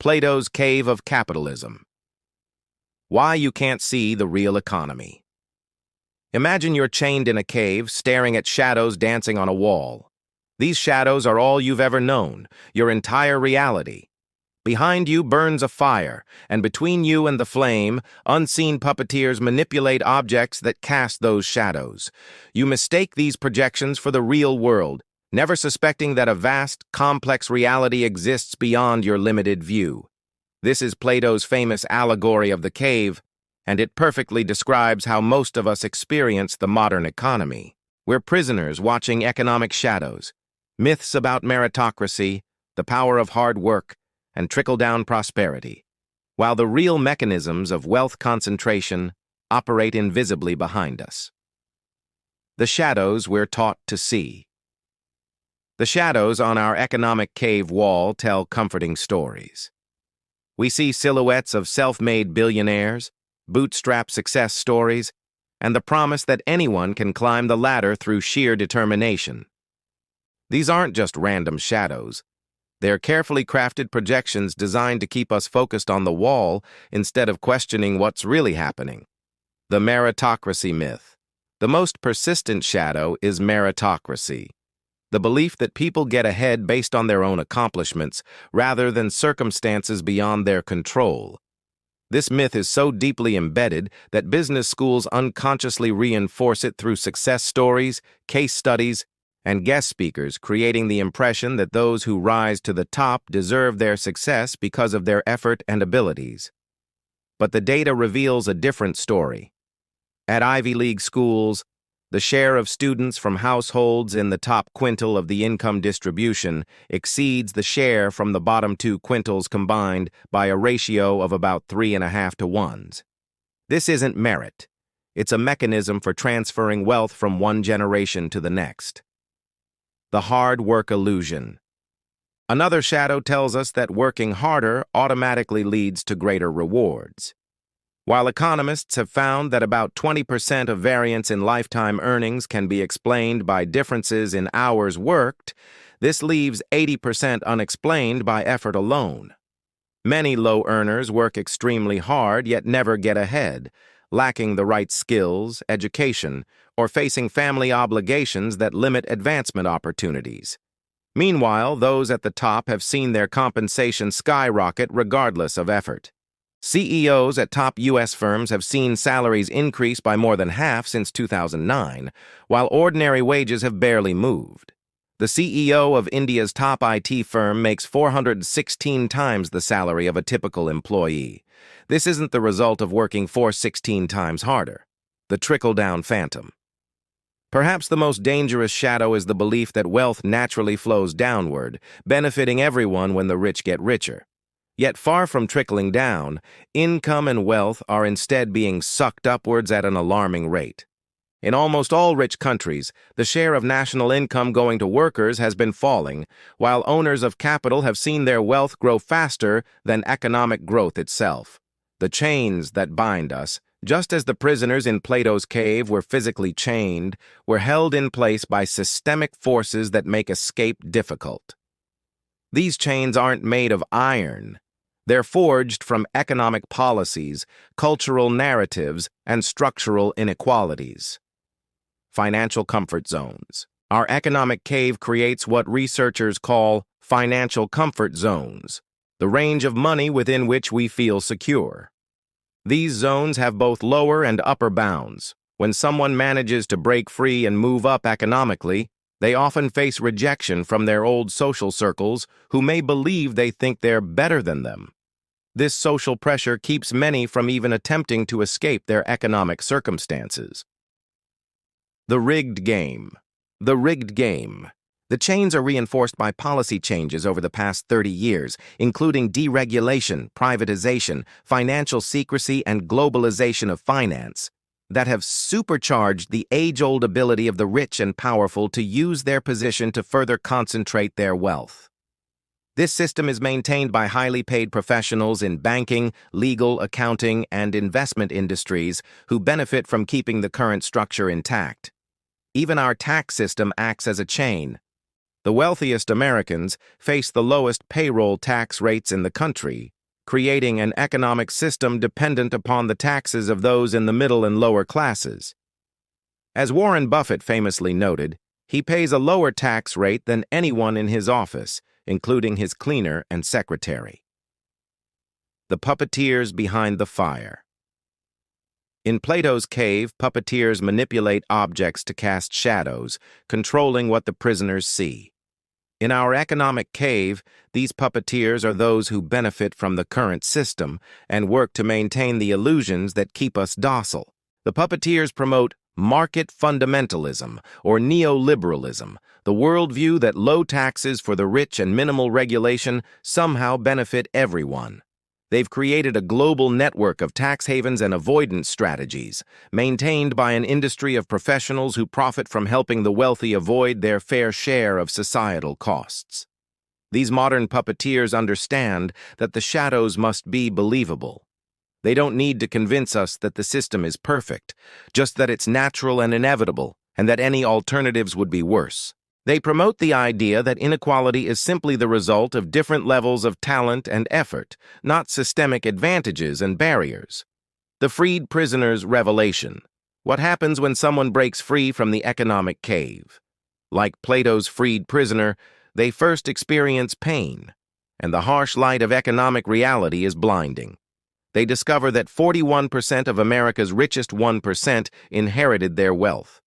Plato's Cave of Capitalism. Why you can't see the real economy. Imagine you're chained in a cave, staring at shadows dancing on a wall. These shadows are all you've ever known, your entire reality. Behind you burns a fire, and between you and the flame, unseen puppeteers manipulate objects that cast those shadows. You mistake these projections for the real world, never suspecting that a vast, complex reality exists beyond your limited view. This is Plato's famous Allegory of the Cave, and it perfectly describes how most of us experience the modern economy. We're prisoners watching economic shadows, myths about meritocracy, the power of hard work, and trickle-down prosperity, while the real mechanisms of wealth concentration operate invisibly behind us. The shadows we're taught to see. The shadows on our economic cave wall tell comforting stories. We see silhouettes of self-made billionaires, bootstrap success stories, and the promise that anyone can climb the ladder through sheer determination. These aren't just random shadows. They're carefully crafted projections designed to keep us focused on the wall instead of questioning what's really happening. The Meritocracy Myth. The most persistent shadow is meritocracy, the belief that people get ahead based on their own accomplishments rather than circumstances beyond their control. This myth is so deeply embedded that business schools unconsciously reinforce it through success stories, case studies, and guest speakers, creating the impression that those who rise to the top deserve their success because of their effort and abilities. But the data reveals a different story. At Ivy League schools, the share of students from households in the top quintile of the income distribution exceeds the share from the bottom two quintiles combined by a ratio of about 3.5 to 1. This isn't merit. It's a mechanism for transferring wealth from one generation to the next. The hard work illusion. Another shadow tells us that working harder automatically leads to greater rewards. While economists have found that about 20% of variance in lifetime earnings can be explained by differences in hours worked, this leaves 80% unexplained by effort alone. Many low earners work extremely hard yet never get ahead, lacking the right skills, education, or facing family obligations that limit advancement opportunities. Meanwhile, those at the top have seen their compensation skyrocket regardless of effort. CEOs at top U.S. firms have seen salaries increase by more than half since 2009, while ordinary wages have barely moved. The CEO of India's top IT firm makes 416 times the salary of a typical employee. This isn't the result of working 416 times harder. The Trickle-Down Phantom. Perhaps the most dangerous shadow is the belief that wealth naturally flows downward, benefiting everyone when the rich get richer. Yet far from trickling down, income and wealth are instead being sucked upwards at an alarming rate. In almost all rich countries, the share of national income going to workers has been falling, while owners of capital have seen their wealth grow faster than economic growth itself. The chains that bind us, just as the prisoners in Plato's cave were physically chained, were held in place by systemic forces that make escape difficult. These chains aren't made of iron. They're forged from economic policies, cultural narratives, and structural inequalities. Financial comfort zones. Our economic cave creates what researchers call financial comfort zones, the range of money within which we feel secure. These zones have both lower and upper bounds. When someone manages to break free and move up economically, they often face rejection from their old social circles who may believe they think they're better than them. This social pressure keeps many from even attempting to escape their economic circumstances. The rigged game. The rigged game. The chains are reinforced by policy changes over the past 30 years, including deregulation, privatization, financial secrecy, and globalization of finance, that have supercharged the age-old ability of the rich and powerful to use their position to further concentrate their wealth. This system is maintained by highly paid professionals in banking, legal, accounting, and investment industries who benefit from keeping the current structure intact. Even our tax system acts as a chain. The wealthiest Americans face the lowest payroll tax rates in the country, creating an economic system dependent upon the taxes of those in the middle and lower classes. As Warren Buffett famously noted, he pays a lower tax rate than anyone in his office, including his cleaner and secretary. The puppeteers behind the fire. In Plato's cave, puppeteers manipulate objects to cast shadows, controlling what the prisoners see. In our economic cave, these puppeteers are those who benefit from the current system and work to maintain the illusions that keep us docile. The puppeteers promote market fundamentalism, or neoliberalism, the worldview that low taxes for the rich and minimal regulation somehow benefit everyone. They've created a global network of tax havens and avoidance strategies, maintained by an industry of professionals who profit from helping the wealthy avoid their fair share of societal costs. These modern puppeteers understand that the shadows must be believable. They don't need to convince us that the system is perfect, just that it's natural and inevitable, and that any alternatives would be worse. They promote the idea that inequality is simply the result of different levels of talent and effort, not systemic advantages and barriers. The freed prisoner's revelation. What happens when someone breaks free from the economic cave? Like Plato's freed prisoner, they first experience pain, and the harsh light of economic reality is blinding. They discover that 41% of America's richest 1% inherited their wealth.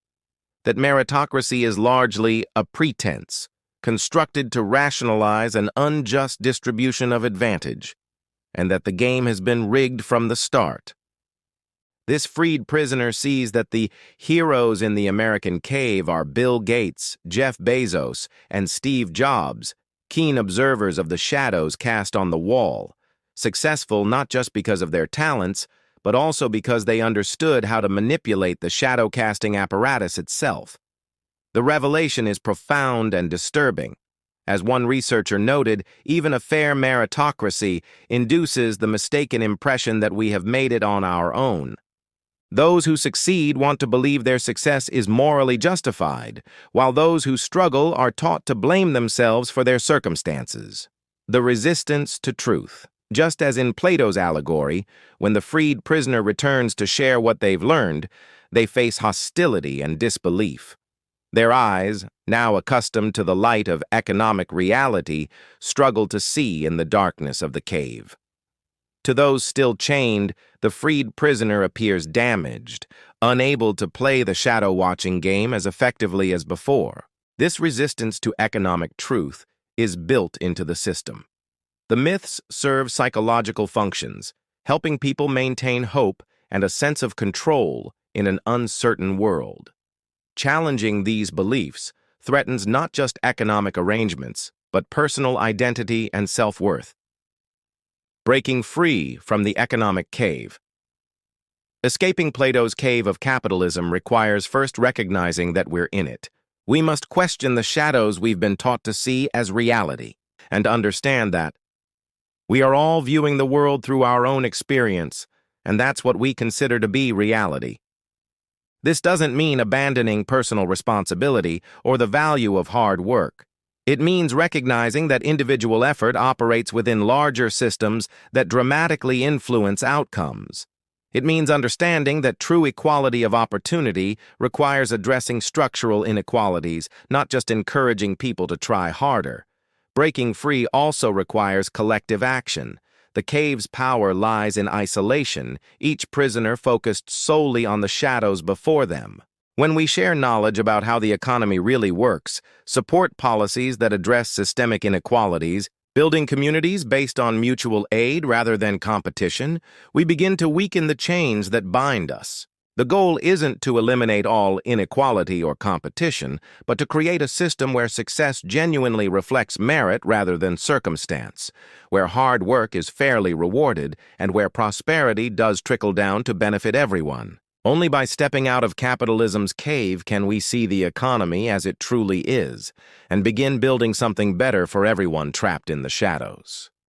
That meritocracy is largely a pretense, constructed to rationalize an unjust distribution of advantage, and that the game has been rigged from the start. This freed prisoner sees that the heroes in the American cave are Bill Gates, Jeff Bezos, and Steve Jobs, keen observers of the shadows cast on the wall, successful not just because of their talents, but also because they understood how to manipulate the shadow-casting apparatus itself. The revelation is profound and disturbing. As one researcher noted, even a fair meritocracy induces the mistaken impression that we have made it on our own. Those who succeed want to believe their success is morally justified, while those who struggle are taught to blame themselves for their circumstances. The resistance to truth. Just as in Plato's Allegory, when the freed prisoner returns to share what they've learned, they face hostility and disbelief. Their eyes, now accustomed to the light of economic reality, struggle to see in the darkness of the cave. To those still chained, the freed prisoner appears damaged, unable to play the shadow-watching game as effectively as before. This resistance to economic truth is built into the system. The myths serve psychological functions, helping people maintain hope and a sense of control in an uncertain world. Challenging these beliefs threatens not just economic arrangements, but personal identity and self-worth. Breaking free from the economic cave. Escaping Plato's cave of capitalism requires first recognizing that we're in it. We must question the shadows we've been taught to see as reality, and understand that we are all viewing the world through our own experience, and that's what we consider to be reality. This doesn't mean abandoning personal responsibility or the value of hard work. It means recognizing that individual effort operates within larger systems that dramatically influence outcomes. It means understanding that true equality of opportunity requires addressing structural inequalities, not just encouraging people to try harder. Breaking free also requires collective action. The cave's power lies in isolation, each prisoner focused solely on the shadows before them. When we share knowledge about how the economy really works, support policies that address systemic inequalities, building communities based on mutual aid rather than competition, we begin to weaken the chains that bind us. The goal isn't to eliminate all inequality or competition, but to create a system where success genuinely reflects merit rather than circumstance, where hard work is fairly rewarded, and where prosperity does trickle down to benefit everyone. Only by stepping out of capitalism's cave can we see the economy as it truly is, and begin building something better for everyone trapped in the shadows.